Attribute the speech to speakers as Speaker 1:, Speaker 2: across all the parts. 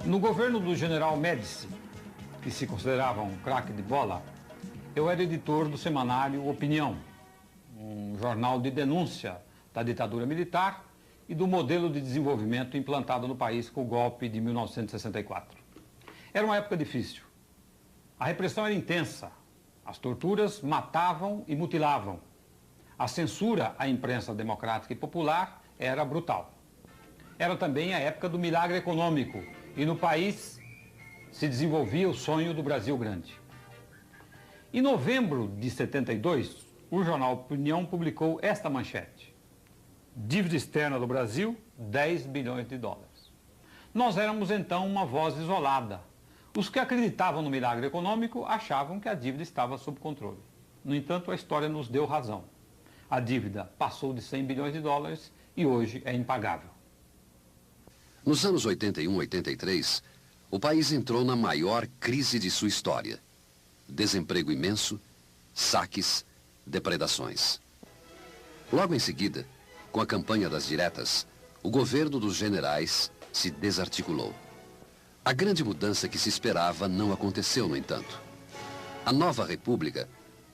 Speaker 1: No governo do general Médici, que se considerava um craque de bola, eu era editor do semanário Opinião, um jornal de denúncia da ditadura militar e do modelo de desenvolvimento implantado no país com o golpe de 1964. Era uma época difícil. A repressão era intensa. As torturas matavam e mutilavam. A censura à imprensa democrática e popular era brutal. Era também a época do milagre econômico e no país se desenvolvia o sonho do Brasil Grande. Em novembro de 72, o jornal Opinião publicou esta manchete: dívida externa do Brasil, 10 bilhões de dólares. Nós éramos então uma voz isolada. Os que acreditavam no milagre econômico achavam que a dívida estava sob controle. No entanto, a história nos deu razão. A dívida passou de 100 bilhões de dólares e hoje é impagável.
Speaker 2: Nos anos 81 e 83, o país entrou na maior crise de sua história. Desemprego imenso, saques, depredações. Logo em seguida, com a campanha das diretas, o governo dos generais se desarticulou. A grande mudança que se esperava não aconteceu, no entanto. A nova república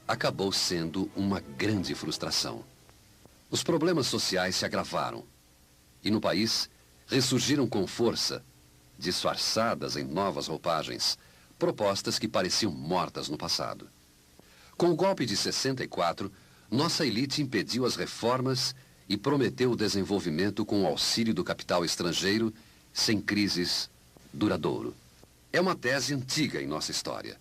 Speaker 2: acabou sendo uma grande frustração. Os problemas sociais se agravaram e no país ressurgiram com força, disfarçadas em novas roupagens, propostas que pareciam mortas no passado. Com o golpe de 64, nossa elite impediu as reformas e prometeu o desenvolvimento com o auxílio do capital estrangeiro, sem crises, duradouro. É uma tese antiga em nossa história.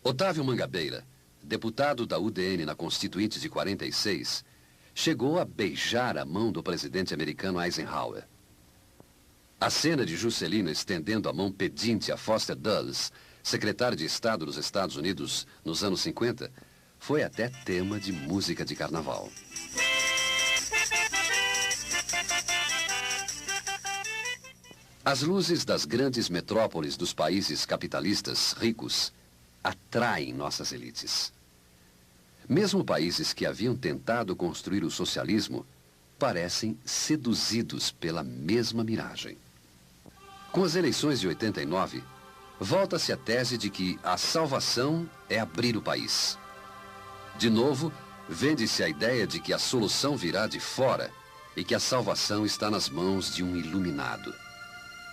Speaker 2: Otávio Mangabeira, deputado da UDN na Constituinte de 46, chegou a beijar a mão do presidente americano Eisenhower. A cena de Juscelino estendendo a mão pedinte a Foster Dulles, secretário de Estado dos Estados Unidos nos anos 50, foi até tema de música de carnaval. As luzes das grandes metrópoles dos países capitalistas ricos atraem nossas elites. Mesmo países que haviam tentado construir o socialismo parecem seduzidos pela mesma miragem. Com as eleições de 89, volta-se a tese de que a salvação é abrir o país. De novo, vende-se a ideia de que a solução virá de fora e que a salvação está nas mãos de um iluminado.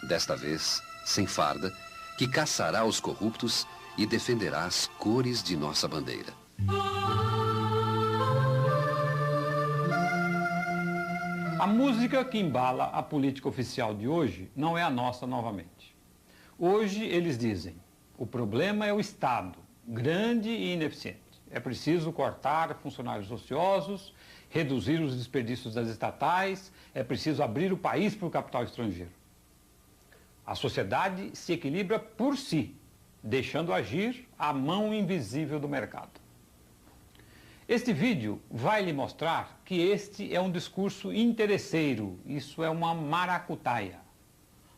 Speaker 2: Desta vez, sem farda, que caçará os corruptos e defenderá as cores de nossa bandeira.
Speaker 1: A música que embala a política oficial de hoje não é a nossa novamente. Hoje eles dizem: o problema é o Estado, grande e ineficiente. É preciso cortar funcionários ociosos, reduzir os desperdícios das estatais, é preciso abrir o país para o capital estrangeiro. A sociedade se equilibra por si, deixando agir a mão invisível do mercado. Este vídeo vai lhe mostrar que este é um discurso interesseiro, isso é uma maracutaia.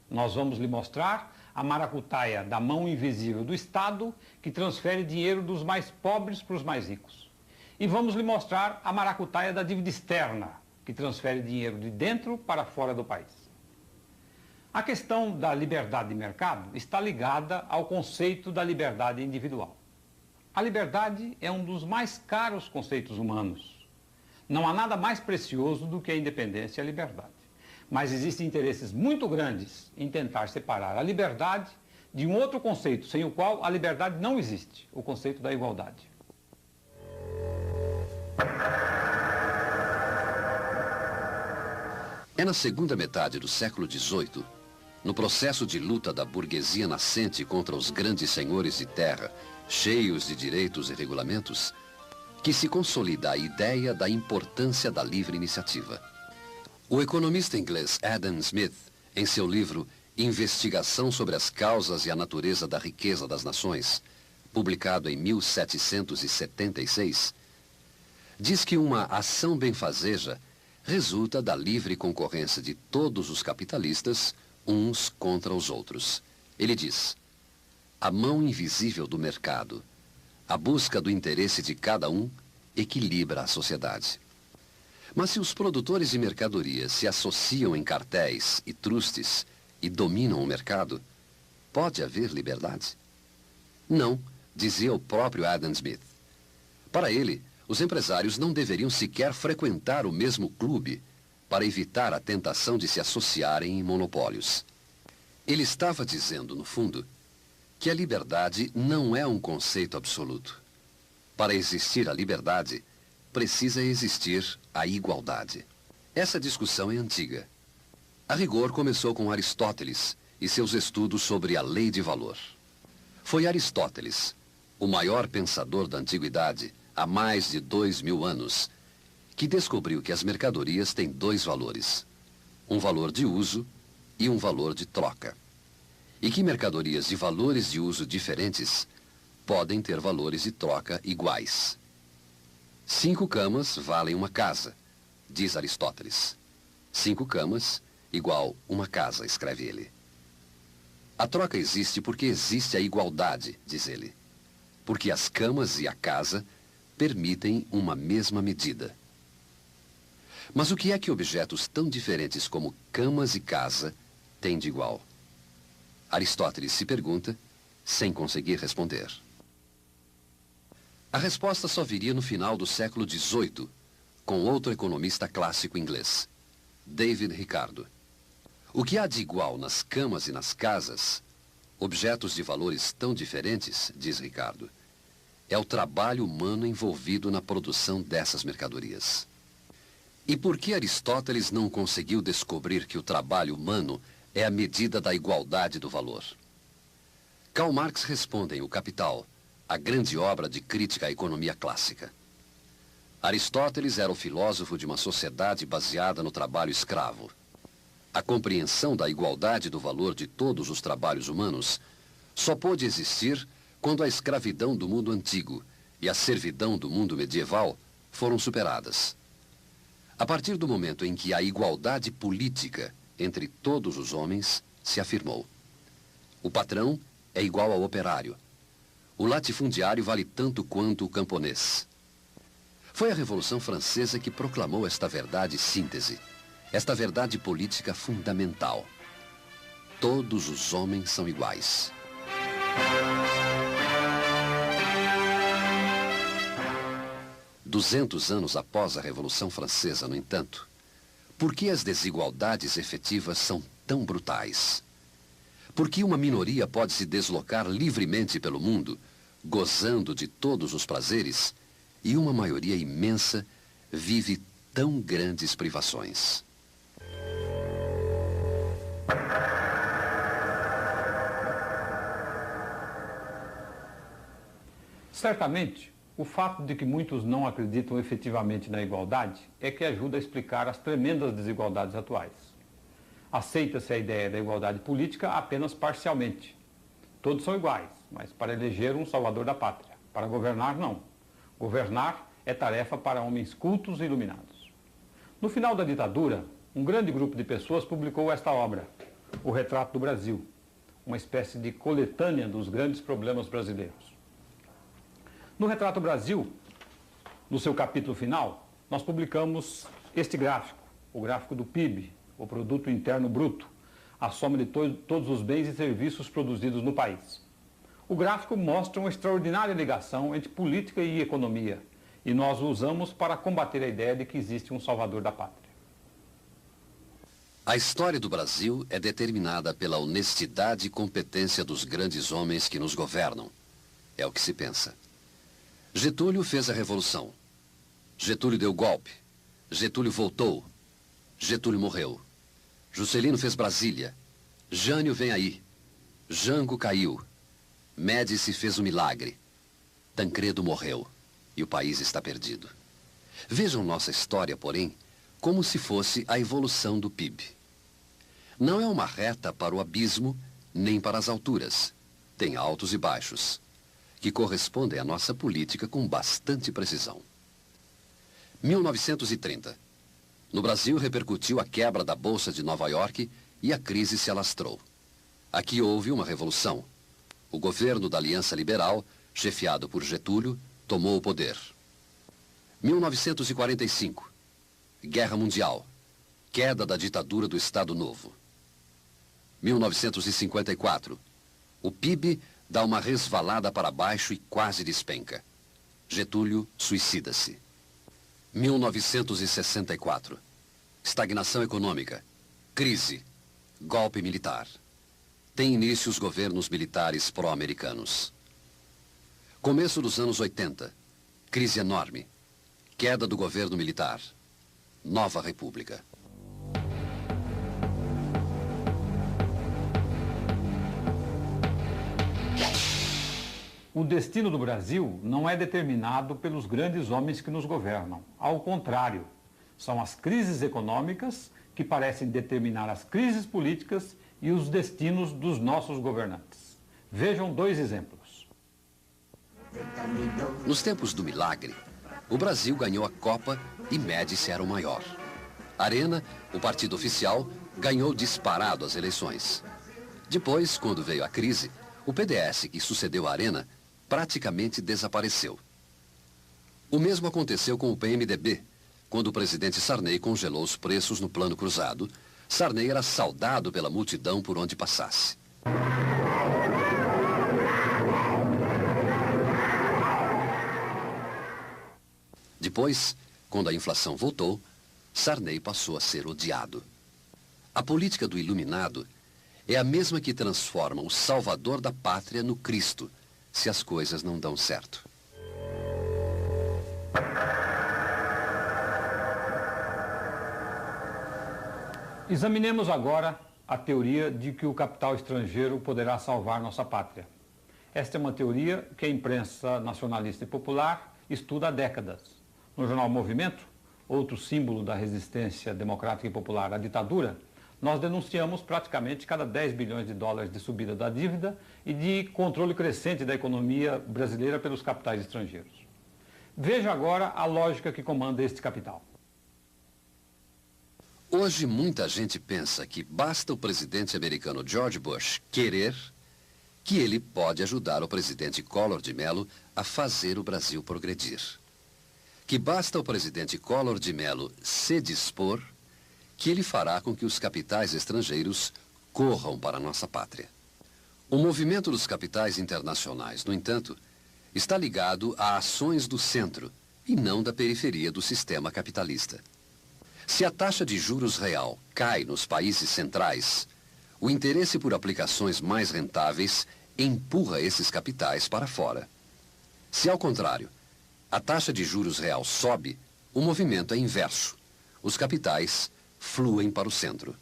Speaker 1: Nós vamos lhe mostrar a maracutaia da mão invisível do Estado, que transfere dinheiro dos mais pobres para os mais ricos. E vamos lhe mostrar a maracutaia da dívida externa, que transfere dinheiro de dentro para fora do país. A questão da liberdade de mercado está ligada ao conceito da liberdade individual. A liberdade é um dos mais caros conceitos humanos. Não há nada mais precioso do que a independência e a liberdade. Mas existem interesses muito grandes em tentar separar a liberdade de um outro conceito, sem o qual a liberdade não existe, o conceito da igualdade.
Speaker 2: É na segunda metade do século XVIII, no processo de luta da burguesia nascente contra os grandes senhores de terra, cheios de direitos e regulamentos, que se consolida a ideia da importância da livre iniciativa. O economista inglês Adam Smith, em seu livro Investigação sobre as Causas e a Natureza da Riqueza das Nações, publicado em 1776, diz que uma ação benfazeja resulta da livre concorrência de todos os capitalistas uns contra os outros. Ele diz: a mão invisível do mercado, a busca do interesse de cada um, equilibra a sociedade. Mas se os produtores de mercadorias se associam em cartéis e trustes e dominam o mercado, pode haver liberdade? Não, dizia o próprio Adam Smith. Para ele, os empresários não deveriam sequer frequentar o mesmo clube para evitar a tentação de se associarem em monopólios. Ele estava dizendo, no fundo, que a liberdade não é um conceito absoluto. Para existir a liberdade, precisa existir a igualdade. Essa discussão é antiga. A rigor, começou com Aristóteles e seus estudos sobre a lei de valor. Foi Aristóteles, o maior pensador da antiguidade, há mais de 2000 anos, que descobriu que as mercadorias têm dois valores, um valor de uso e um valor de troca, e que mercadorias de valores de uso diferentes podem ter valores de troca iguais. 5 camas valem uma casa, diz Aristóteles. 5 camas igual uma casa, escreve ele. A troca existe porque existe a igualdade, diz ele, porque as camas e a casa permitem uma mesma medida. Mas o que é que objetos tão diferentes como camas e casa têm de igual? Aristóteles se pergunta, sem conseguir responder. A resposta só viria no final do século XVIII, com outro economista clássico inglês, David Ricardo. O que há de igual nas camas e nas casas, objetos de valores tão diferentes, diz Ricardo, é o trabalho humano envolvido na produção dessas mercadorias. E por que Aristóteles não conseguiu descobrir que o trabalho humano é a medida da igualdade do valor? Karl Marx responde em O Capital, a grande obra de crítica à economia clássica. Aristóteles era o filósofo de uma sociedade baseada no trabalho escravo. A compreensão da igualdade do valor de todos os trabalhos humanos só pôde existir quando a escravidão do mundo antigo e a servidão do mundo medieval foram superadas. A partir do momento em que a igualdade política entre todos os homens se afirmou. O patrão é igual ao operário. O latifundiário vale tanto quanto o camponês. Foi a Revolução Francesa que proclamou esta verdade síntese, esta verdade política fundamental. Todos os homens são iguais. Duzentos anos após a Revolução Francesa, no entanto, por que as desigualdades efetivas são tão brutais? Por que uma minoria pode se deslocar livremente pelo mundo, gozando de todos os prazeres, e uma maioria imensa vive tão grandes privações?
Speaker 1: Certamente, o fato de que muitos não acreditam efetivamente na igualdade é que ajuda a explicar as tremendas desigualdades atuais. Aceita-se a ideia da igualdade política apenas parcialmente. Todos são iguais, mas para eleger um salvador da pátria. Para governar, não. Governar é tarefa para homens cultos e iluminados. No final da ditadura, um grande grupo de pessoas publicou esta obra, O Retrato do Brasil, uma espécie de coletânea dos grandes problemas brasileiros. No Retrato Brasil, no seu capítulo final, nós publicamos este gráfico, o gráfico do PIB, o Produto Interno Bruto, a soma de todos os bens e serviços produzidos no país. O gráfico mostra uma extraordinária ligação entre política e economia, e nós o usamos para combater a ideia de que existe um salvador da pátria.
Speaker 2: A história do Brasil é determinada pela honestidade e competência dos grandes homens que nos governam. É o que se pensa. Getúlio fez a revolução. Getúlio deu golpe. Getúlio voltou. Getúlio morreu. Juscelino fez Brasília. Jânio vem aí. Jango caiu. Médici fez o milagre. Tancredo morreu. E o país está perdido. Vejam nossa história, porém, como se fosse a evolução do PIB. Não é uma reta para o abismo, nem para as alturas. Tem altos e baixos, que correspondem à nossa política com bastante precisão. 1930. No Brasil repercutiu a quebra da Bolsa de Nova York e a crise se alastrou. Aqui houve uma revolução. O governo da Aliança Liberal, chefiado por Getúlio, tomou o poder. 1945. Guerra Mundial. Queda da ditadura do Estado Novo. 1954. O PIB dá uma resvalada para baixo e quase despenca. Getúlio suicida-se. 1964. Estagnação econômica. Crise. Golpe militar. Tem início os governos militares pró-americanos. Começo dos anos 80. Crise enorme. Queda do governo militar. Nova República.
Speaker 1: O destino do Brasil não é determinado pelos grandes homens que nos governam. Ao contrário, são as crises econômicas que parecem determinar as crises políticas e os destinos dos nossos governantes. Vejam dois exemplos.
Speaker 2: Nos tempos do milagre, o Brasil ganhou a Copa e Médici era o maior. Arena, o partido oficial, ganhou disparado as eleições. Depois, quando veio a crise, o PDS, que sucedeu a Arena, praticamente desapareceu. O mesmo aconteceu com o PMDB. Quando o presidente Sarney congelou os preços no plano cruzado, Sarney era saudado pela multidão por onde passasse. Depois, quando a inflação voltou, Sarney passou a ser odiado. A política do iluminado é a mesma que transforma o salvador da pátria no Cristo, se as coisas não dão certo.
Speaker 1: Examinemos agora a teoria de que o capital estrangeiro poderá salvar nossa pátria. Esta é uma teoria que a imprensa nacionalista e popular estuda há décadas. No jornal Movimento, outro símbolo da resistência democrática e popular à ditadura, nós denunciamos praticamente cada 10 bilhões de dólares de subida da dívida e de controle crescente da economia brasileira pelos capitais estrangeiros. Veja agora a lógica que comanda este capital.
Speaker 2: Hoje, muita gente pensa que basta o presidente americano George Bush querer que ele pode ajudar o presidente Collor de Mello a fazer o Brasil progredir. Que basta o presidente Collor de Mello se dispor que ele fará com que os capitais estrangeiros corram para a nossa pátria. O movimento dos capitais internacionais, no entanto, está ligado a ações do centro e não da periferia do sistema capitalista. Se a taxa de juros real cai nos países centrais, o interesse por aplicações mais rentáveis empurra esses capitais para fora. Se, ao contrário, a taxa de juros real sobe, o movimento é inverso. Os capitais fluem para o centro.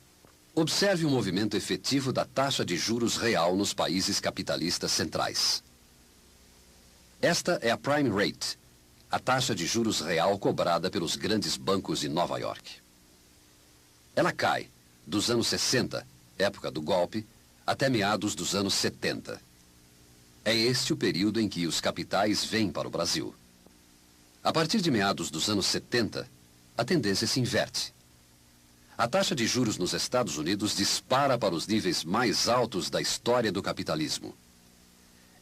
Speaker 2: Observe o movimento efetivo da taxa de juros real nos países capitalistas centrais. Esta é a prime rate, a taxa de juros real cobrada pelos grandes bancos de Nova York. Ela cai dos anos 60, época do golpe, até meados dos anos 70. É este o período em que os capitais vêm para o Brasil. A partir de meados dos anos 70, a tendência se inverte. A taxa de juros nos Estados Unidos dispara para os níveis mais altos da história do capitalismo.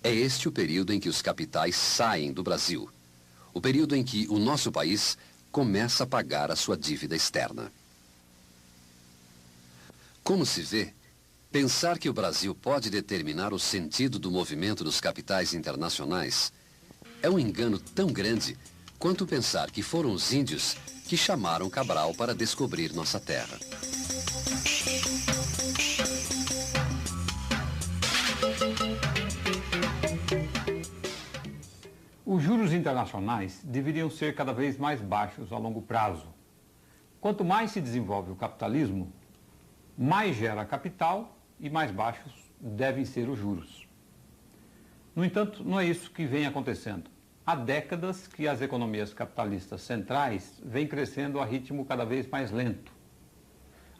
Speaker 2: É este o período em que os capitais saem do Brasil. O período em que o nosso país começa a pagar a sua dívida externa. Como se vê, pensar que o Brasil pode determinar o sentido do movimento dos capitais internacionais é um engano tão grande quanto pensar que foram os índios que chamaram Cabral para descobrir nossa terra.
Speaker 1: Os juros internacionais deveriam ser cada vez mais baixos a longo prazo. Quanto mais se desenvolve o capitalismo, mais gera capital e mais baixos devem ser os juros. No entanto, não é isso que vem acontecendo. Há décadas que as economias capitalistas centrais vêm crescendo a ritmo cada vez mais lento.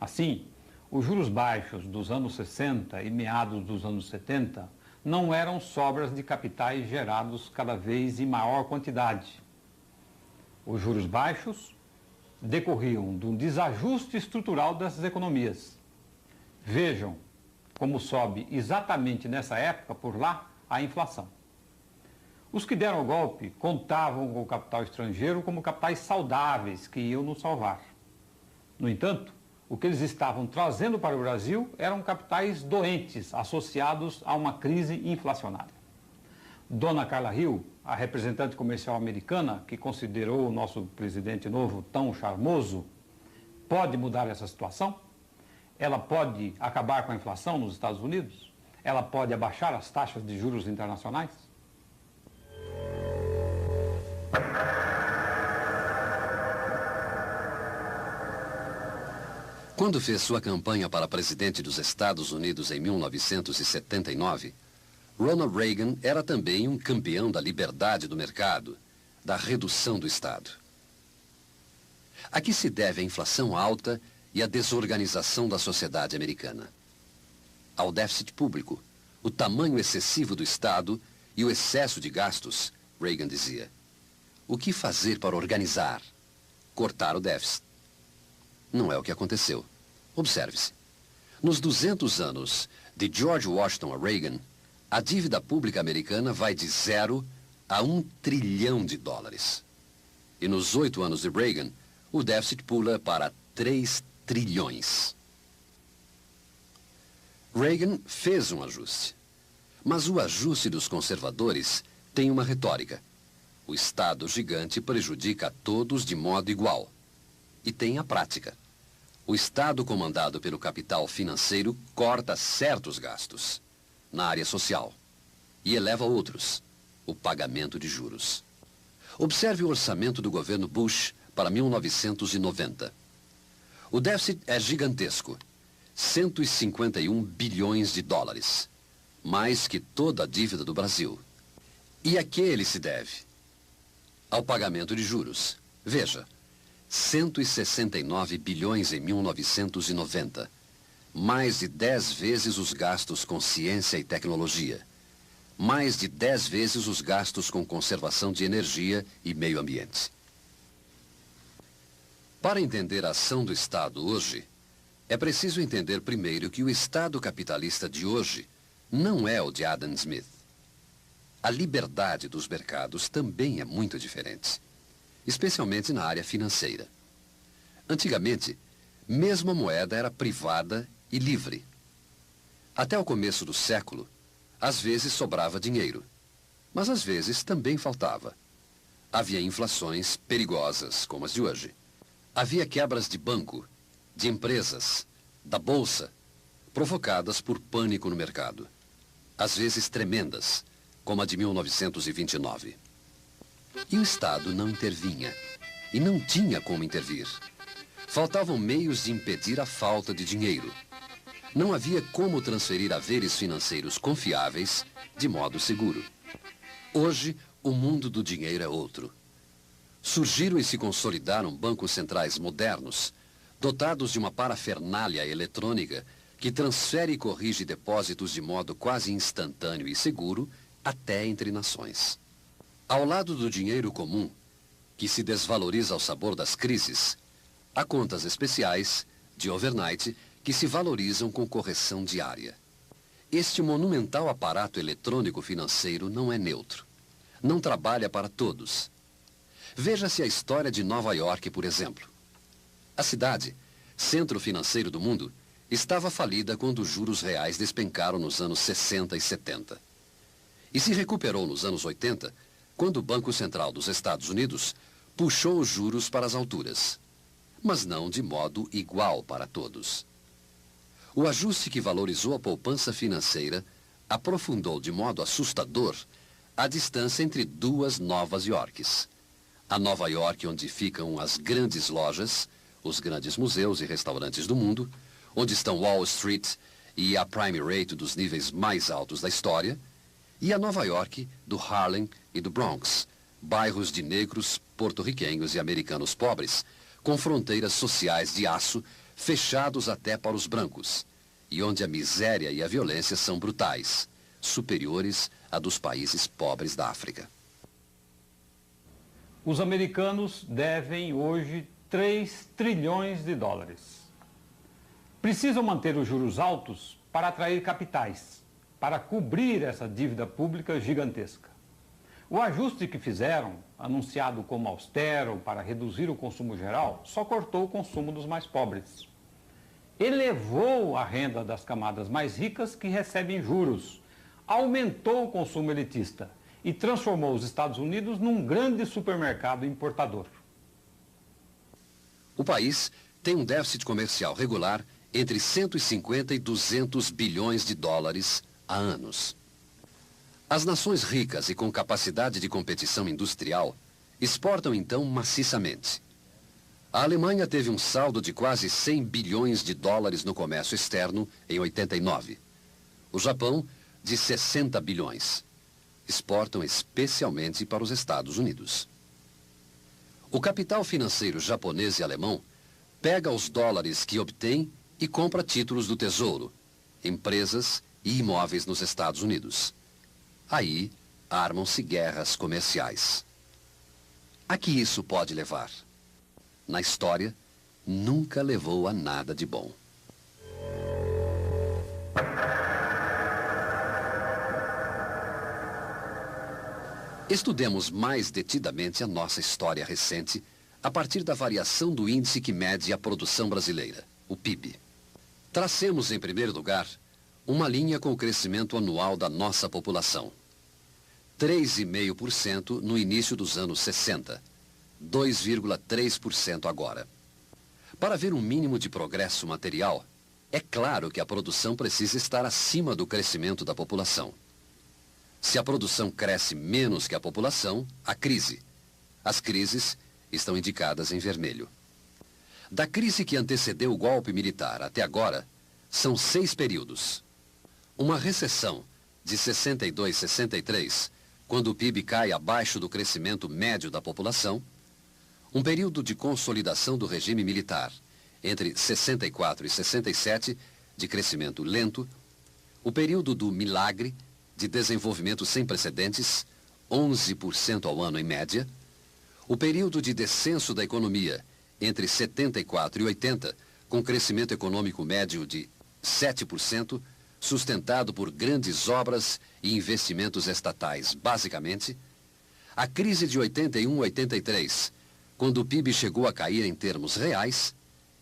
Speaker 1: Assim, os juros baixos dos anos 60 e meados dos anos 70 não eram sobras de capitais gerados cada vez em maior quantidade. Os juros baixos decorriam de um desajuste estrutural dessas economias. Vejam como sobe exatamente nessa época, por lá, a inflação. Os que deram o golpe contavam com o capital estrangeiro como capitais saudáveis que iam nos salvar. No entanto, O que eles estavam trazendo para o Brasil eram capitais doentes, associados a uma crise inflacionária. Dona Carla Hill, a representante comercial americana, que considerou o nosso presidente novo tão charmoso, pode mudar essa situação? Ela pode acabar com a inflação nos Estados Unidos? Ela pode abaixar as taxas de juros internacionais?
Speaker 2: Quando fez sua campanha para presidente dos Estados Unidos em 1979, Ronald Reagan era também um campeão da liberdade do mercado, da redução do Estado. A que se deve a inflação alta e a desorganização da sociedade americana? Ao déficit público, o tamanho excessivo do Estado e o excesso de gastos, Reagan dizia. O que fazer para organizar? Cortar o déficit. Não é o que aconteceu. Observe-se. Nos 200 anos de George Washington a Reagan, a dívida pública americana vai de 0 a 1 trilhão de dólares. E nos 8 anos de Reagan, o déficit pula para 3 trilhões. Reagan fez um ajuste. Mas o ajuste dos conservadores tem uma retórica. O Estado gigante prejudica a todos de modo igual. E tem a prática. O Estado comandado pelo capital financeiro corta certos gastos na área social e eleva outros, o pagamento de juros. Observe o orçamento do governo Bush para 1990. O déficit é gigantesco, 151 bilhões de dólares, mais que toda a dívida do Brasil. E a que ele se deve? Ao pagamento de juros. Veja, 169 bilhões em 1990, mais de 10 vezes os gastos com ciência e tecnologia, mais de 10 vezes os gastos com conservação de energia e meio ambiente. Para entender a ação do Estado hoje, é preciso entender primeiro que o Estado capitalista de hoje não é o de Adam Smith. A liberdade dos mercados também é muito diferente, especialmente na área financeira. Antigamente, mesmo a moeda era privada e livre. Até o começo do século, às vezes sobrava dinheiro, mas às vezes também faltava. Havia inflações perigosas, como as de hoje. Havia quebras de banco, de empresas, da bolsa, provocadas por pânico no mercado. Às vezes tremendas, como a de 1929. E o Estado não intervinha, e não tinha como intervir. Faltavam meios de impedir a falta de dinheiro. Não havia como transferir haveres financeiros confiáveis de modo seguro. Hoje, o mundo do dinheiro é outro. Surgiram e se consolidaram bancos centrais modernos, dotados de uma parafernália eletrônica que transfere e corrige depósitos de modo quase instantâneo e seguro até entre nações. Ao lado do dinheiro comum, que se desvaloriza ao sabor das crises, há contas especiais, de overnight, que se valorizam com correção diária. Este monumental aparato eletrônico financeiro não é neutro. Não trabalha para todos. Veja-se a história de Nova York, por exemplo. A cidade, centro financeiro do mundo, estava falida quando os juros reais despencaram nos anos 60 e 70. E se recuperou nos anos 80, quando o Banco Central dos Estados Unidos puxou os juros para as alturas, mas não de modo igual para todos. O ajuste que valorizou a poupança financeira aprofundou de modo assustador a distância entre duas Novas Yorks. A Nova York onde ficam as grandes lojas, os grandes museus e restaurantes do mundo, onde estão Wall Street e a Prime Rate dos níveis mais altos da história, e a Nova York do Harlem e do Bronx, bairros de negros, porto-riquenhos e americanos pobres, com fronteiras sociais de aço, fechados até para os brancos, e onde a miséria e a violência são brutais, superiores à dos países pobres da África.
Speaker 1: Os americanos devem hoje 3 trilhões de dólares. Precisam manter os juros altos para atrair capitais, para cobrir essa dívida pública gigantesca. O ajuste que fizeram, anunciado como austero para reduzir o consumo geral, só cortou o consumo dos mais pobres. elevou a renda das camadas mais ricas que recebem juros, aumentou o consumo elitista e transformou os Estados Unidos num grande supermercado importador.
Speaker 2: O país tem um déficit comercial regular entre 150 e 200 bilhões de dólares há anos. As nações ricas e com capacidade de competição industrial exportam então maciçamente. A Alemanha teve um saldo de quase 100 bilhões de dólares no comércio externo em 89. O Japão, de 60 bilhões. Exportam especialmente para os Estados Unidos. O capital financeiro japonês e alemão pega os dólares que obtém e compra títulos do Tesouro, empresas e imóveis nos Estados Unidos. Aí, armam-se guerras comerciais. A que isso pode levar? Na história, nunca levou a nada de bom. Estudemos mais detidamente a nossa história recente a partir da variação do índice que mede a produção brasileira, o PIB. Tracemos, em primeiro lugar, uma linha com o crescimento anual da nossa população. 3,5% no início dos anos 60, 2,3% agora. Para ver um mínimo de progresso material, é claro que a produção precisa estar acima do crescimento da população. Se a produção cresce menos que a população, há crise. As crises estão indicadas em vermelho. Da crise que antecedeu o golpe militar até agora, são 6 períodos. Uma recessão de 62, 63, quando o PIB cai abaixo do crescimento médio da população. Um período de consolidação do regime militar, entre 64 e 67, de crescimento lento. O período do milagre, de desenvolvimento sem precedentes, 11% ao ano em média. O período de descenso da economia, entre 74 e 80, com crescimento econômico médio de 7%, sustentado por grandes obras e investimentos estatais, basicamente. A crise de 81-83, quando o PIB chegou a cair em termos reais.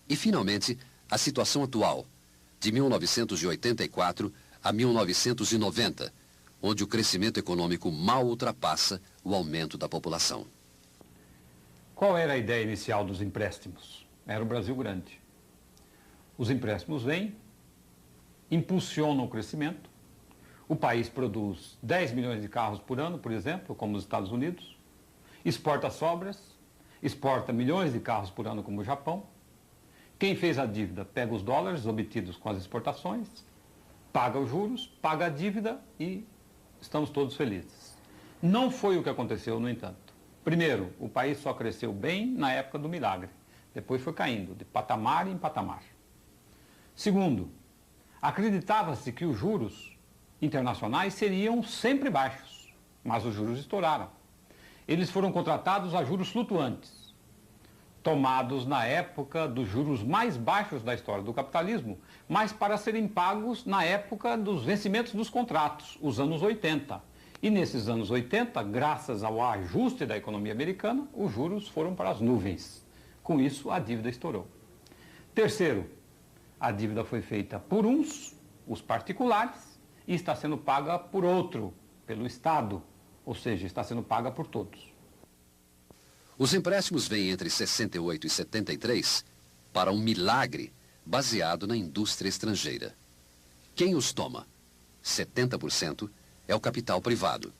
Speaker 2: E, finalmente, a situação atual, de 1984 a 1990, onde o crescimento econômico mal ultrapassa o aumento da população.
Speaker 1: Qual era a ideia inicial dos empréstimos? Era o Brasil grande. Os empréstimos vêm, impulsionam o crescimento. O país produz 10 milhões de carros por ano, por exemplo, como os Estados Unidos. Exporta sobras, exporta milhões de carros por ano, como o Japão. Quem fez a dívida pega os dólares obtidos com as exportações, paga os juros, paga a dívida e estamos todos felizes. Não foi o que aconteceu, no entanto. Primeiro, o país só cresceu bem na época do milagre. Depois foi caindo, de patamar em patamar. Segundo, acreditava-se que os juros internacionais seriam sempre baixos, mas os juros estouraram. Eles foram contratados a juros flutuantes, tomados na época dos juros mais baixos da história do capitalismo, mas para serem pagos na época dos vencimentos dos contratos, os anos 80. E nesses anos 80, graças ao ajuste da economia americana, os juros foram para as nuvens. Com isso, a dívida estourou. Terceiro, a dívida foi feita por uns, os particulares, e está sendo paga por outro, pelo Estado, ou seja, está sendo paga por todos.
Speaker 2: Os empréstimos vêm entre 68 e 73 para um milagre baseado na indústria estrangeira. Quem os toma? 70% é o capital privado.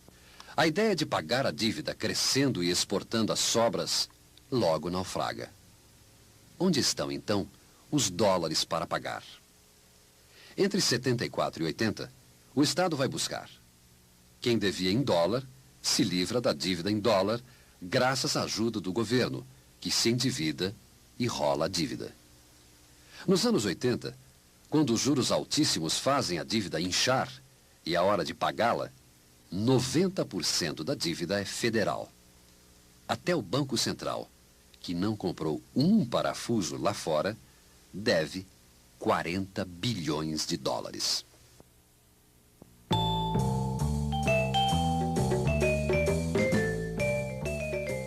Speaker 2: A ideia de pagar a dívida crescendo e exportando as sobras logo naufraga. Onde estão, então, os dólares para pagar? Entre 74 e 80, o Estado vai buscar. Quem devia em dólar se livra da dívida em dólar graças à ajuda do governo, que se endivida e rola a dívida. Nos anos 80, quando os juros altíssimos fazem a dívida inchar e a hora de pagá-la, 90% da dívida é federal. Até o Banco Central, que não comprou um parafuso lá fora, deve 40 bilhões de dólares.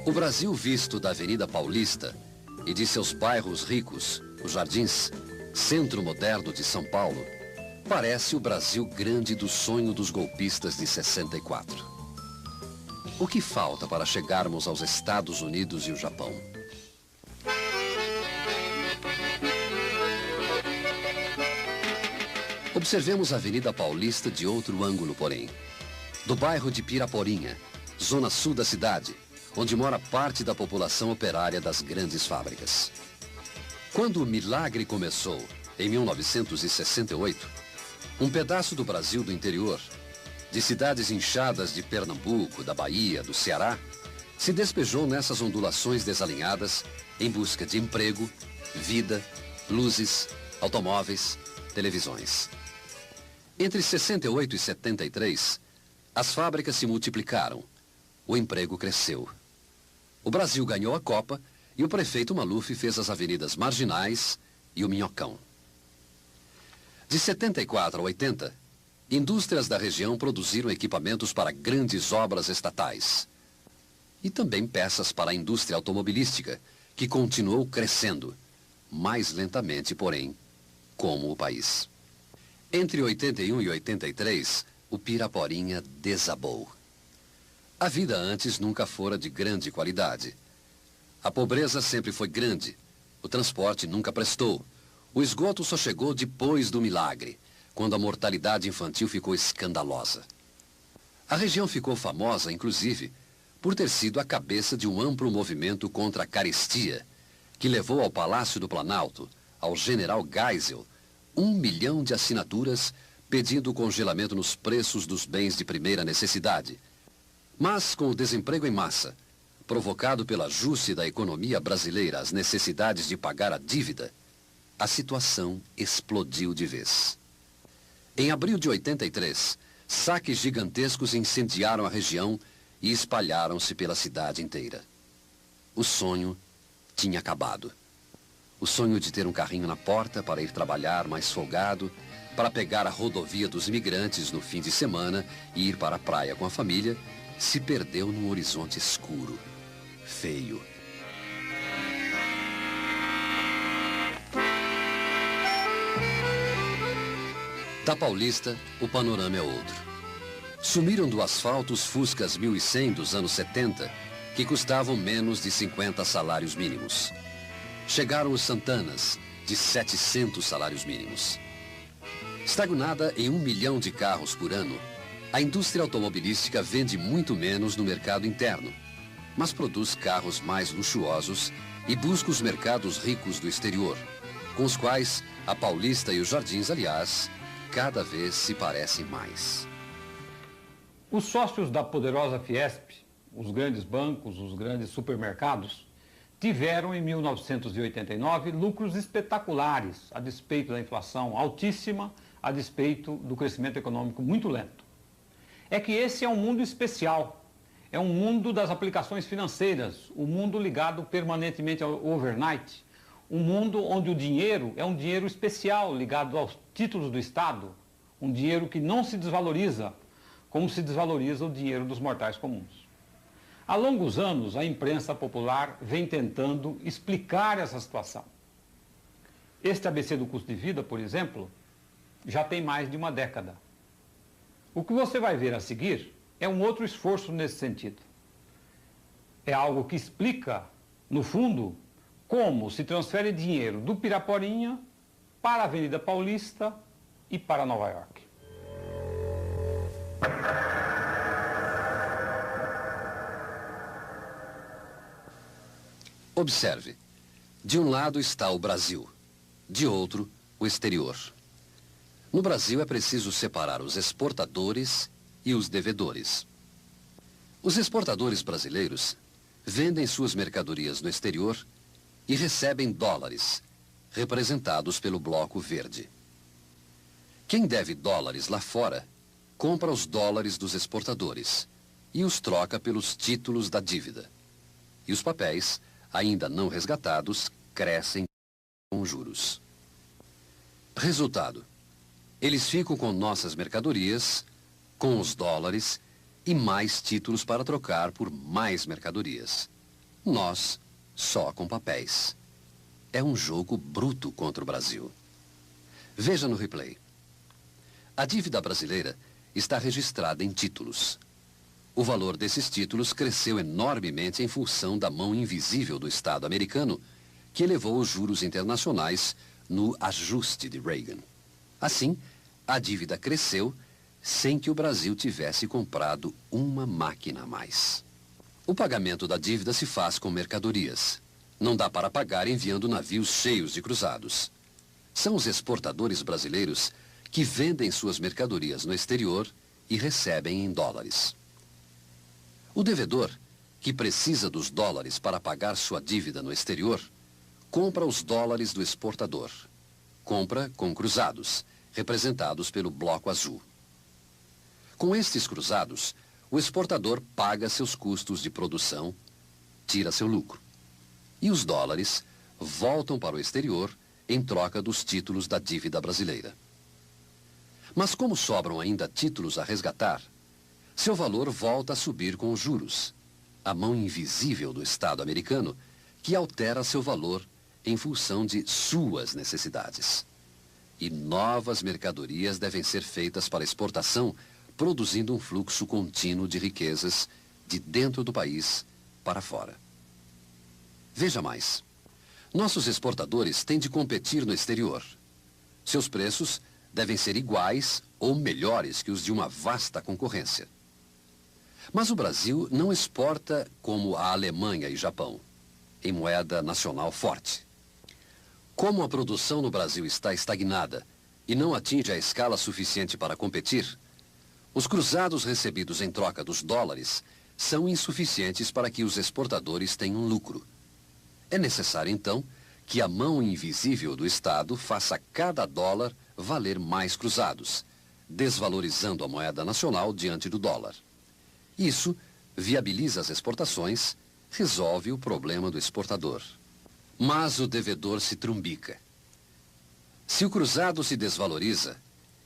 Speaker 2: O Brasil visto da Avenida Paulista e de seus bairros ricos, os Jardins, centro moderno de São Paulo, parece o Brasil grande do sonho dos golpistas de 64. O que falta para chegarmos aos Estados Unidos e o Japão? Observemos a Avenida Paulista de outro ângulo, porém. Do bairro de Piraporinha, zona sul da cidade, onde mora parte da população operária das grandes fábricas. Quando o milagre começou, em 1968, um pedaço do Brasil do interior, de cidades inchadas de Pernambuco, da Bahia, do Ceará, se despejou nessas ondulações desalinhadas em busca de emprego, vida, luzes, automóveis, televisões. Entre 68 e 73, as fábricas se multiplicaram, o emprego cresceu. O Brasil ganhou a Copa e o prefeito Maluf fez as avenidas Marginais e o Minhocão. De 74 a 80, indústrias da região produziram equipamentos para grandes obras estatais. E também peças para a indústria automobilística, que continuou crescendo, mais lentamente, porém, como o país. Entre 81 e 83, o Piraporinha desabou. A vida antes nunca fora de grande qualidade. A pobreza sempre foi grande, o transporte nunca prestou, o esgoto só chegou depois do milagre, quando a mortalidade infantil ficou escandalosa. A região ficou famosa, inclusive, por ter sido a cabeça de um amplo movimento contra a carestia, que levou ao Palácio do Planalto, ao general Geisel, 1 milhão de assinaturas pedindo o congelamento nos preços dos bens de primeira necessidade. Mas, com o desemprego em massa, provocado pelo ajuste da economia brasileira às necessidades de pagar a dívida, a situação explodiu de vez. Em abril de 83, saques gigantescos incendiaram a região e espalharam-se pela cidade inteira. O sonho tinha acabado. O sonho de ter um carrinho na porta para ir trabalhar mais folgado, para pegar a rodovia dos imigrantes no fim de semana e ir para a praia com a família, se perdeu num horizonte escuro, feio. Da Paulista, o panorama é outro. Sumiram do asfalto os Fuscas 1100 dos anos 70, que custavam menos de 50 salários mínimos. Chegaram os Santanas, de 700 salários mínimos. Estagnada em 1 milhão de carros por ano, a indústria automobilística vende muito menos no mercado interno, mas produz carros mais luxuosos e busca os mercados ricos do exterior, com os quais a Paulista e os Jardins, aliás, cada vez se parecem mais.
Speaker 1: Os sócios da poderosa Fiesp, os grandes bancos, os grandes supermercados, tiveram em 1989 lucros espetaculares, a despeito da inflação altíssima, a despeito do crescimento econômico muito lento. É que esse é um mundo especial, é um mundo das aplicações financeiras, um mundo ligado permanentemente ao overnight, um mundo onde o dinheiro é um dinheiro especial ligado aos títulos do Estado, um dinheiro que não se desvaloriza, como se desvaloriza o dinheiro dos mortais comuns. Há longos anos, a imprensa popular vem tentando explicar essa situação. Este ABC do custo de vida, por exemplo, já tem mais de uma década. O que você vai ver a seguir é um outro esforço nesse sentido. É algo que explica, no fundo, como se transfere dinheiro do Piraporinha para a Avenida Paulista e para Nova York.
Speaker 2: Observe, de um lado está o Brasil, de outro, o exterior. No Brasil é preciso separar os exportadores e os devedores. Os exportadores brasileiros vendem suas mercadorias no exterior e recebem dólares, representados pelo Bloco Verde. Quem deve dólares lá fora, compra os dólares dos exportadores e os troca pelos títulos da dívida. E os papéis, ainda não resgatados, crescem com juros. Resultado: eles ficam com nossas mercadorias, com os dólares e mais títulos para trocar por mais mercadorias. Nós, só com papéis. É um jogo bruto contra o Brasil. Veja no replay. A dívida brasileira está registrada em títulos. O valor desses títulos cresceu enormemente em função da mão invisível do Estado americano, que elevou os juros internacionais no ajuste de Reagan. Assim, a dívida cresceu sem que o Brasil tivesse comprado uma máquina a mais. O pagamento da dívida se faz com mercadorias. Não dá para pagar enviando navios cheios de cruzados. São os exportadores brasileiros que vendem suas mercadorias no exterior e recebem em dólares. O devedor, que precisa dos dólares para pagar sua dívida no exterior, compra os dólares do exportador. Compra com cruzados, representados pelo bloco azul. Com estes cruzados, o exportador paga seus custos de produção, tira seu lucro. E os dólares voltam para o exterior em troca dos títulos da dívida brasileira. Mas como sobram ainda títulos a resgatar, seu valor volta a subir com os juros, a mão invisível do Estado americano, que altera seu valor em função de suas necessidades. E novas mercadorias devem ser feitas para exportação, produzindo um fluxo contínuo de riquezas de dentro do país para fora. Veja mais. Nossos exportadores têm de competir no exterior. Seus preços devem ser iguais ou melhores que os de uma vasta concorrência. Mas o Brasil não exporta como a Alemanha e Japão, em moeda nacional forte. Como a produção no Brasil está estagnada e não atinge a escala suficiente para competir, os cruzados recebidos em troca dos dólares são insuficientes para que os exportadores tenham lucro. É necessário, então, que a mão invisível do Estado faça cada dólar valer mais cruzados, desvalorizando a moeda nacional diante do dólar. Isso viabiliza as exportações, resolve o problema do exportador. Mas o devedor se trumbica. Se o cruzado se desvaloriza,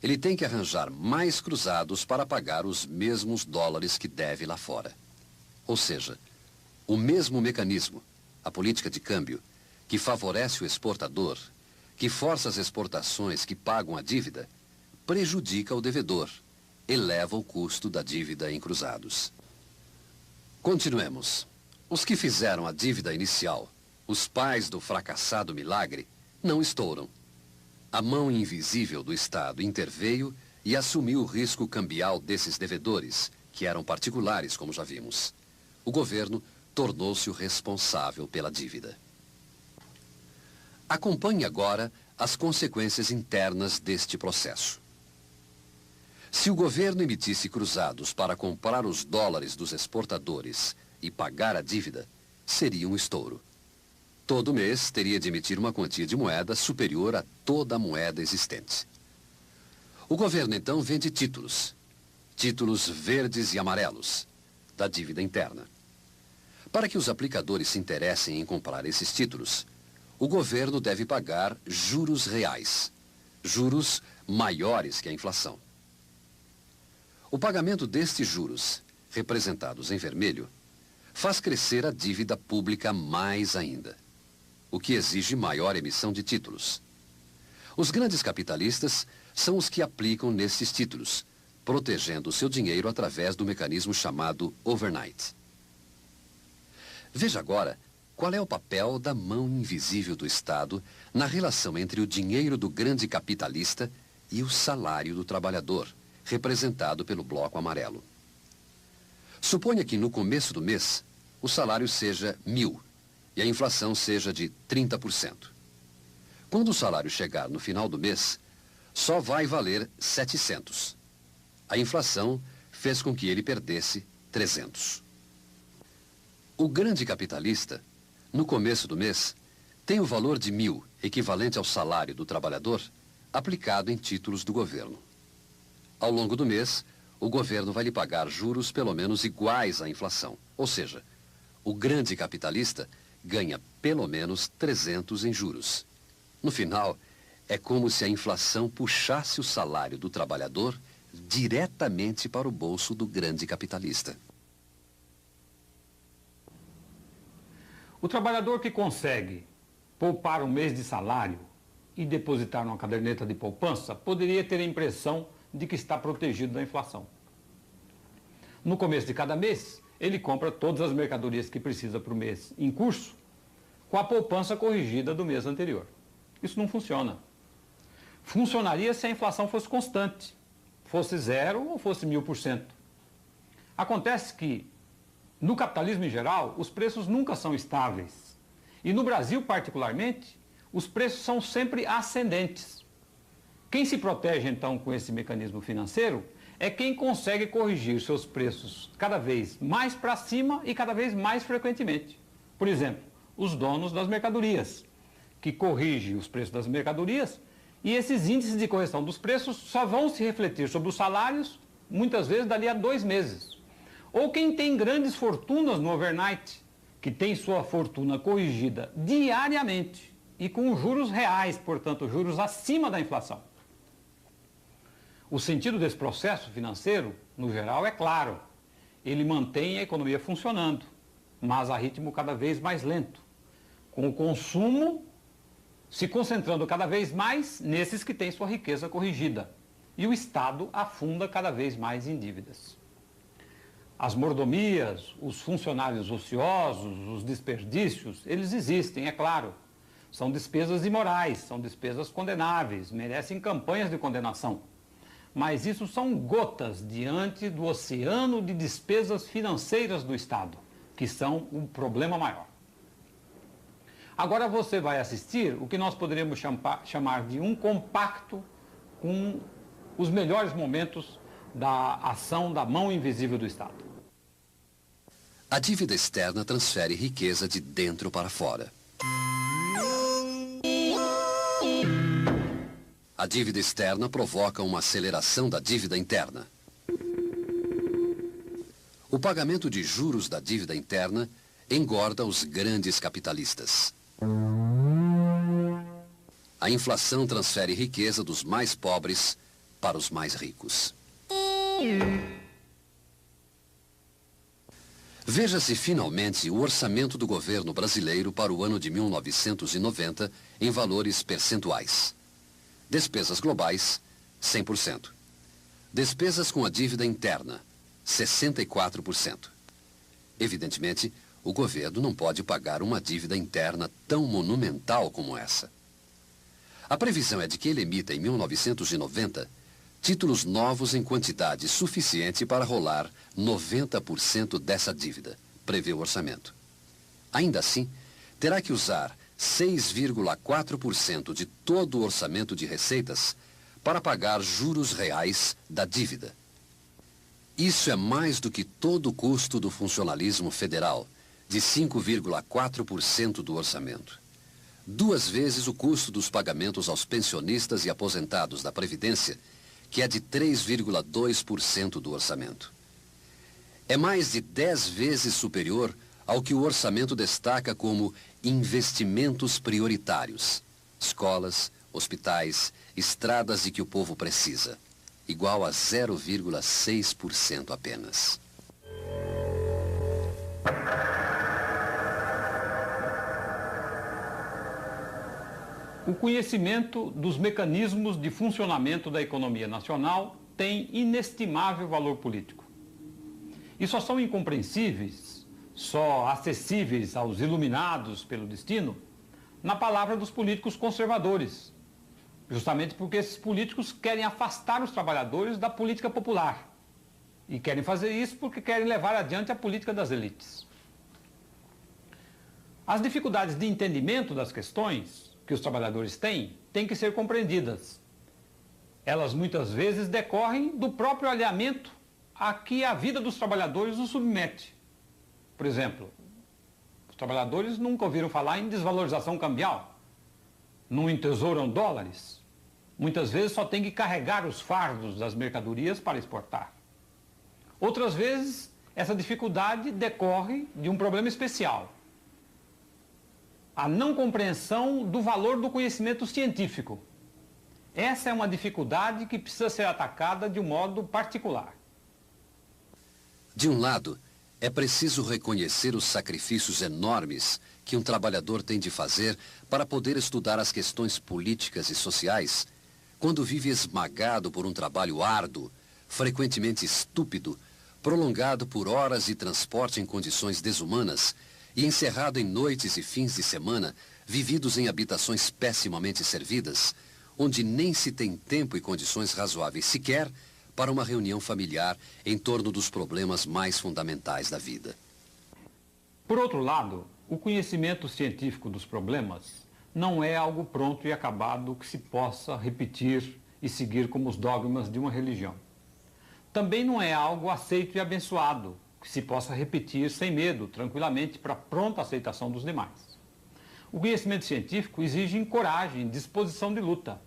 Speaker 2: ele tem que arranjar mais cruzados para pagar os mesmos dólares que deve lá fora. Ou seja, o mesmo mecanismo, a política de câmbio, que favorece o exportador, que força as exportações que pagam a dívida, prejudica o devedor, eleva o custo da dívida em cruzados. Continuemos. Os que fizeram a dívida inicial, os pais do fracassado milagre, não estouram. A mão invisível do Estado interveio e assumiu o risco cambial desses devedores, que eram particulares, como já vimos. O governo tornou-se o responsável pela dívida. Acompanhe agora as consequências internas deste processo. Se o governo emitisse cruzados para comprar os dólares dos exportadores e pagar a dívida, seria um estouro. Todo mês teria de emitir uma quantia de moeda superior a toda a moeda existente. O governo, então, vende títulos verdes e amarelos, da dívida interna. Para que os aplicadores se interessem em comprar esses títulos, o governo deve pagar juros reais, juros maiores que a inflação. O pagamento destes juros, representados em vermelho, faz crescer a dívida pública mais ainda, o que exige maior emissão de títulos. Os grandes capitalistas são os que aplicam nesses títulos, protegendo o seu dinheiro através do mecanismo chamado overnight. Veja agora qual é o papel da mão invisível do Estado na relação entre o dinheiro do grande capitalista e o salário do trabalhador, representado pelo bloco amarelo. Suponha que no começo do mês o salário seja 1.000 e a inflação seja de 30%. Quando o salário chegar no final do mês, só vai valer 700. A inflação fez com que ele perdesse 300. O grande capitalista, no começo do mês, tem o valor de 1.000, equivalente ao salário do trabalhador, aplicado em títulos do governo. Ao longo do mês, o governo vai lhe pagar juros pelo menos iguais à inflação. Ou seja, o grande capitalista ganha pelo menos 300 em juros. No final, é como se a inflação puxasse o salário do trabalhador diretamente para o bolso do grande capitalista.
Speaker 1: O trabalhador que consegue poupar um mês de salário e depositar numa caderneta de poupança poderia ter a impressão de que está protegido da inflação. No começo de cada mês, ele compra todas as mercadorias que precisa para o mês em curso, com a poupança corrigida do mês anterior. Isso não funciona. Funcionaria se a inflação fosse constante, fosse 0 ou fosse 1000%. Acontece que, no capitalismo em geral, os preços nunca são estáveis. E no Brasil, particularmente, os preços são sempre ascendentes. Quem se protege, então, com esse mecanismo financeiro é quem consegue corrigir seus preços cada vez mais para cima e cada vez mais frequentemente. Por exemplo, os donos das mercadorias, que corrigem os preços das mercadorias, e esses índices de correção dos preços só vão se refletir sobre os salários, muitas vezes dali a 2 meses. Ou quem tem grandes fortunas no overnight, que tem sua fortuna corrigida diariamente e com juros reais, portanto, juros acima da inflação. O sentido desse processo financeiro, no geral, é claro. Ele mantém a economia funcionando, mas a ritmo cada vez mais lento, com o consumo se concentrando cada vez mais nesses que têm sua riqueza corrigida, e o Estado afunda cada vez mais em dívidas. As mordomias, os funcionários ociosos, os desperdícios, eles existem, é claro. São despesas imorais, são despesas condenáveis, merecem campanhas de condenação. Mas isso são gotas diante do oceano de despesas financeiras do Estado, que são um problema maior. Agora você vai assistir o que nós poderíamos chamar de um compacto com os melhores momentos da ação da mão invisível do Estado.
Speaker 2: A dívida externa transfere riqueza de dentro para fora. A dívida externa provoca uma aceleração da dívida interna. O pagamento de juros da dívida interna engorda os grandes capitalistas. A inflação transfere riqueza dos mais pobres para os mais ricos. Veja-se finalmente o orçamento do governo brasileiro para o ano de 1990 em valores percentuais. Despesas globais, 100%. Despesas com a dívida interna, 64%. Evidentemente, o governo não pode pagar uma dívida interna tão monumental como essa. A previsão é de que ele emita em 1990 títulos novos em quantidade suficiente para rolar 90% dessa dívida, prevê o orçamento. Ainda assim, terá que usar 6,4% de todo o orçamento de receitas para pagar juros reais da dívida. Isso é mais do que todo o custo do funcionalismo federal, de 5,4% do orçamento. 2 vezes o custo dos pagamentos aos pensionistas e aposentados da Previdência, que é de 3,2% do orçamento. É mais de 10 vezes superior ao que o orçamento destaca como investimentos prioritários. Escolas, hospitais, estradas de que o povo precisa. Igual a 0,6% apenas.
Speaker 1: O conhecimento dos mecanismos de funcionamento da economia nacional tem inestimável valor político. E só são incompreensíveis, só acessíveis aos iluminados pelo destino, na palavra dos políticos conservadores, justamente porque esses políticos querem afastar os trabalhadores da política popular. E querem fazer isso porque querem levar adiante a política das elites. As dificuldades de entendimento das questões que os trabalhadores têm que ser compreendidas. Elas muitas vezes decorrem do próprio alinhamento a que a vida dos trabalhadores os submete. Por exemplo, os trabalhadores nunca ouviram falar em desvalorização cambial, não entesouram dólares. Muitas vezes só tem que carregar os fardos das mercadorias para exportar. Outras vezes, essa dificuldade decorre de um problema especial: a não compreensão do valor do conhecimento científico. Essa é uma dificuldade que precisa ser atacada de um modo particular.
Speaker 2: De um lado, é preciso reconhecer os sacrifícios enormes que um trabalhador tem de fazer para poder estudar as questões políticas e sociais, quando vive esmagado por um trabalho árduo, frequentemente estúpido, prolongado por horas de transporte em condições desumanas e encerrado em noites e fins de semana, vividos em habitações pessimamente servidas, onde nem se tem tempo e condições razoáveis sequer para uma reunião familiar em torno dos problemas mais fundamentais da vida.
Speaker 1: Por outro lado, o conhecimento científico dos problemas não é algo pronto e acabado que se possa repetir e seguir como os dogmas de uma religião. Também não é algo aceito e abençoado, que se possa repetir sem medo, tranquilamente, para pronta aceitação dos demais. O conhecimento científico exige coragem, disposição de luta,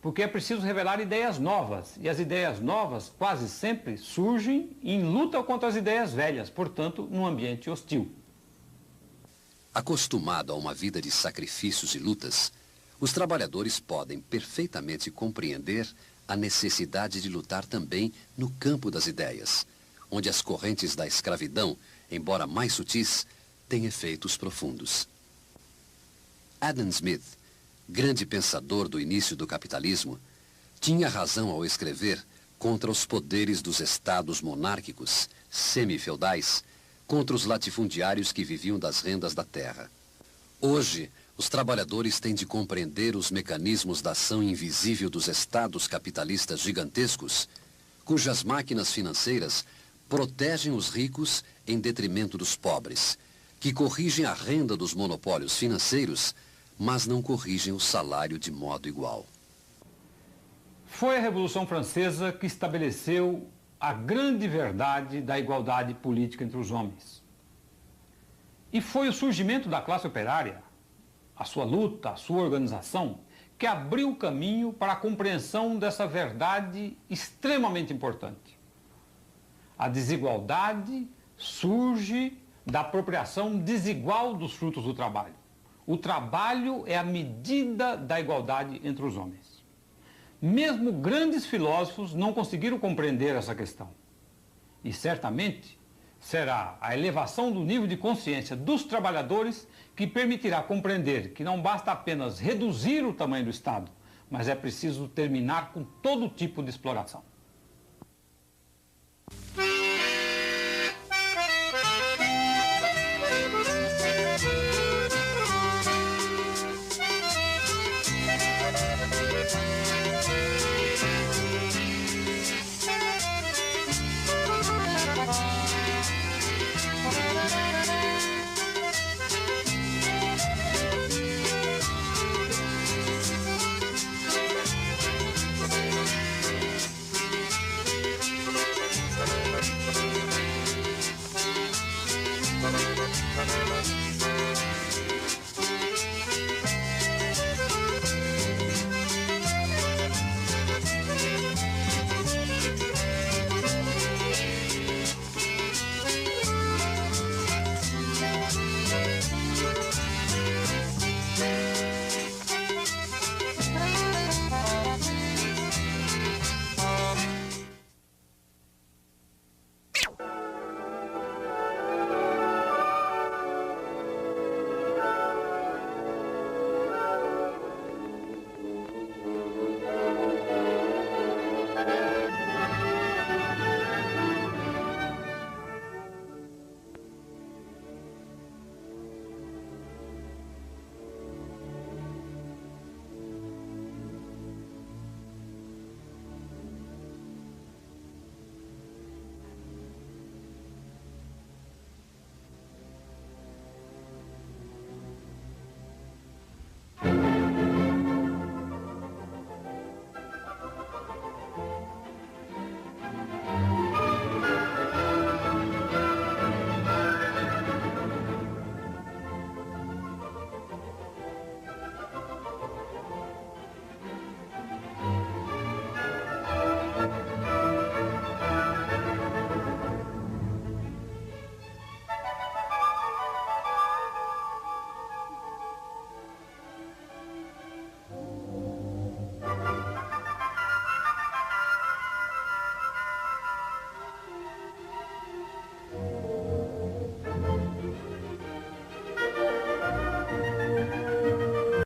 Speaker 1: porque é preciso revelar ideias novas, e as ideias novas quase sempre surgem em luta contra as ideias velhas, portanto, num ambiente hostil.
Speaker 2: Acostumado a uma vida de sacrifícios e lutas, os trabalhadores podem perfeitamente compreender a necessidade de lutar também no campo das ideias, onde as correntes da escravidão, embora mais sutis, têm efeitos profundos. Adam Smith, grande pensador do início do capitalismo, tinha razão ao escrever contra os poderes dos estados monárquicos, semi-feudais, contra os latifundiários que viviam das rendas da terra. Hoje, os trabalhadores têm de compreender os mecanismos da ação invisível dos estados capitalistas gigantescos, cujas máquinas financeiras protegem os ricos em detrimento dos pobres, que corrigem a renda dos monopólios financeiros, mas não corrigem o salário de modo igual.
Speaker 1: Foi a Revolução Francesa que estabeleceu a grande verdade da igualdade política entre os homens. E foi o surgimento da classe operária, a sua luta, a sua organização, que abriu o caminho para a compreensão dessa verdade extremamente importante. A desigualdade surge da apropriação desigual dos frutos do trabalho. O trabalho é a medida da igualdade entre os homens. Mesmo grandes filósofos não conseguiram compreender essa questão. E certamente será a elevação do nível de consciência dos trabalhadores que permitirá compreender que não basta apenas reduzir o tamanho do Estado, mas é preciso terminar com todo tipo de exploração.